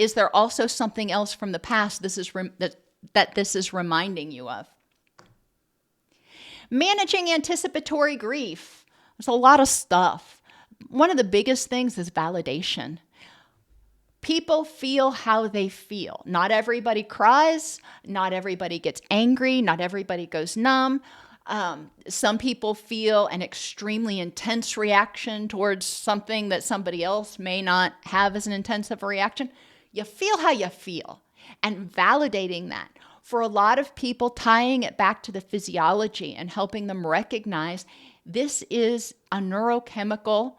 is there also something else from the past that this is reminding you of? Managing anticipatory grief. There's a lot of stuff. One of the biggest things is validation. People feel how they feel. Not everybody cries. Not everybody gets angry. Not everybody goes numb. Some people feel an extremely intense reaction towards something that somebody else may not have as an intensive reaction. You feel how you feel, and validating that. For a lot of people, tying it back to the physiology and helping them recognize this is a neurochemical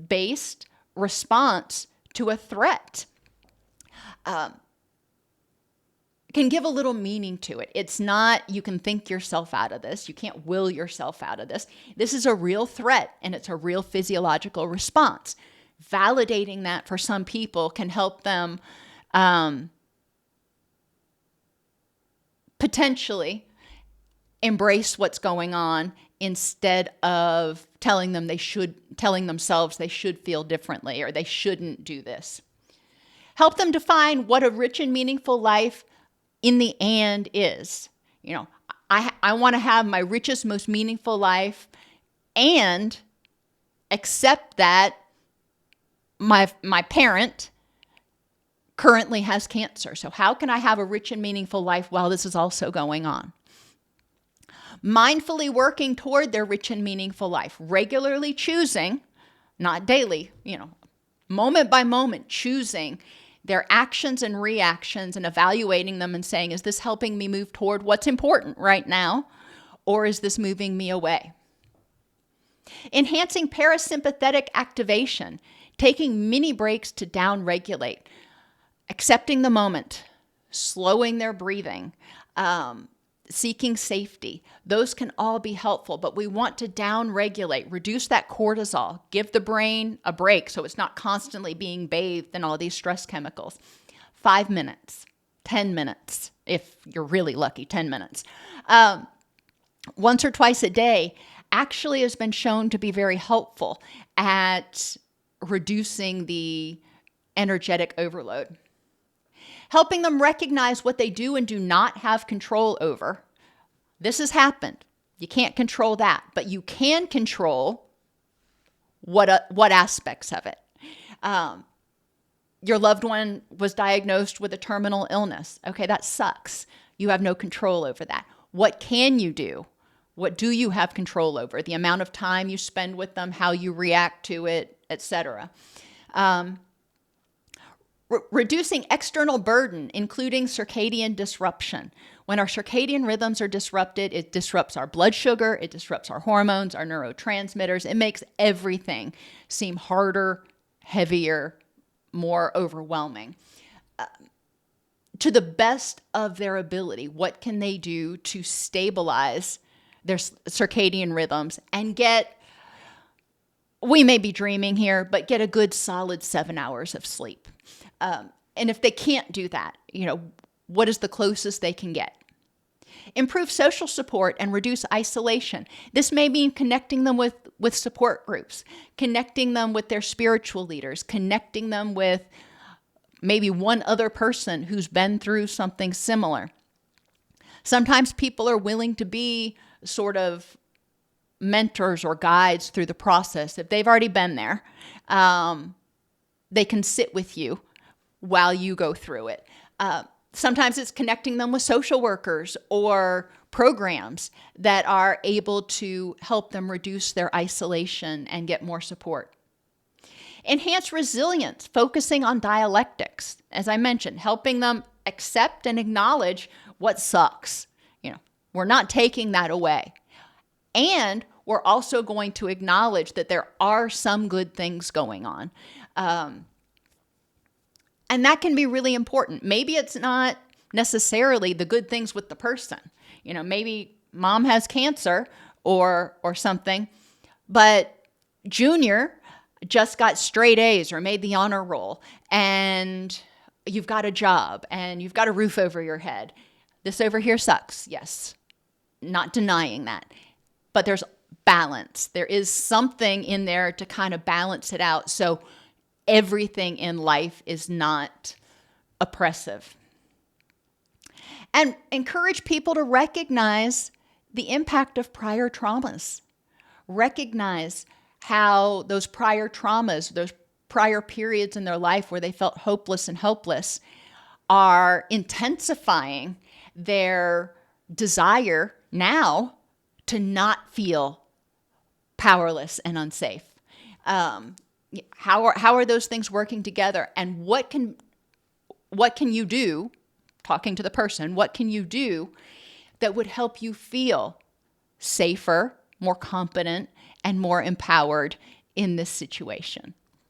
based response to a threat. Can give a little meaning to it. It's not, you can think yourself out of this. You can't will yourself out of this. This is a real threat, and it's a real physiological response. Validating that for some people can help them potentially embrace what's going on instead of telling themselves they should feel differently or they shouldn't do this. Help them define what a rich and meaningful life in the and is. You know, I want to have my richest, most meaningful life and accept that my parent currently has cancer. So how can I have a rich and meaningful life while this is also going on? Mindfully working toward their rich and meaningful life, regularly choosing, not daily, moment by moment, choosing their actions and reactions and evaluating them and saying, is this helping me move toward what's important right now? Or is this moving me away? Enhancing parasympathetic activation, taking mini breaks to downregulate, accepting the moment, slowing their breathing, seeking safety. Those can all be helpful, but we want to downregulate, reduce that cortisol, give the brain a break so it's not constantly being bathed in all these stress chemicals. 5 minutes, 10 minutes, if you're really lucky, 10 minutes. Once or twice a day actually has been shown to be very helpful at reducing the energetic overload. Helping them recognize what they do and do not have control over. This has happened. You can't control that, but you can control what aspects of it. Your loved one was diagnosed with a terminal illness. Okay, that sucks. You have no control over that. What can you do? What do you have control over? The amount of time you spend with them, how you react to it, etc. Reducing external burden, including circadian disruption. When our circadian rhythms are disrupted, it disrupts our blood sugar, it disrupts our hormones, our neurotransmitters. It makes everything seem harder, heavier, more overwhelming. To the best of their ability, what can they do to stabilize their circadian rhythms and we may be dreaming here, but get a good solid 7 hours of sleep? And if they can't do that, what is the closest they can get? Improve social support and reduce isolation. This may mean connecting them with support groups, connecting them with their spiritual leaders, connecting them with maybe one other person who's been through something similar. Sometimes people are willing to be sort of mentors or guides through the process. If they've already been there, they can sit with you while you go through it. Sometimes it's connecting them with social workers or programs that are able to help them reduce their isolation and get more support. Enhance resilience, focusing on dialectics. As I mentioned, helping them accept and acknowledge what sucks. We're not taking that away. And we're also going to acknowledge that there are some good things going on. And that can be really important. Maybe it's not necessarily the good things with the person. Maybe mom has cancer or something, but Junior just got straight A's or made the honor roll, and you've got a job and you've got a roof over your head. This over here sucks. Yes. Not denying that. But there's balance. There is something in there to kind of balance it out. So everything in life is not oppressive. And encourage people to recognize the impact of prior traumas. Recognize how those prior traumas, those prior periods in their life where they felt hopeless and helpless, are intensifying their desire now to not feel powerless and unsafe. How are those things working together? And what can you do, talking to the person, what can you do that would help you feel safer, more competent, and more empowered in this situation?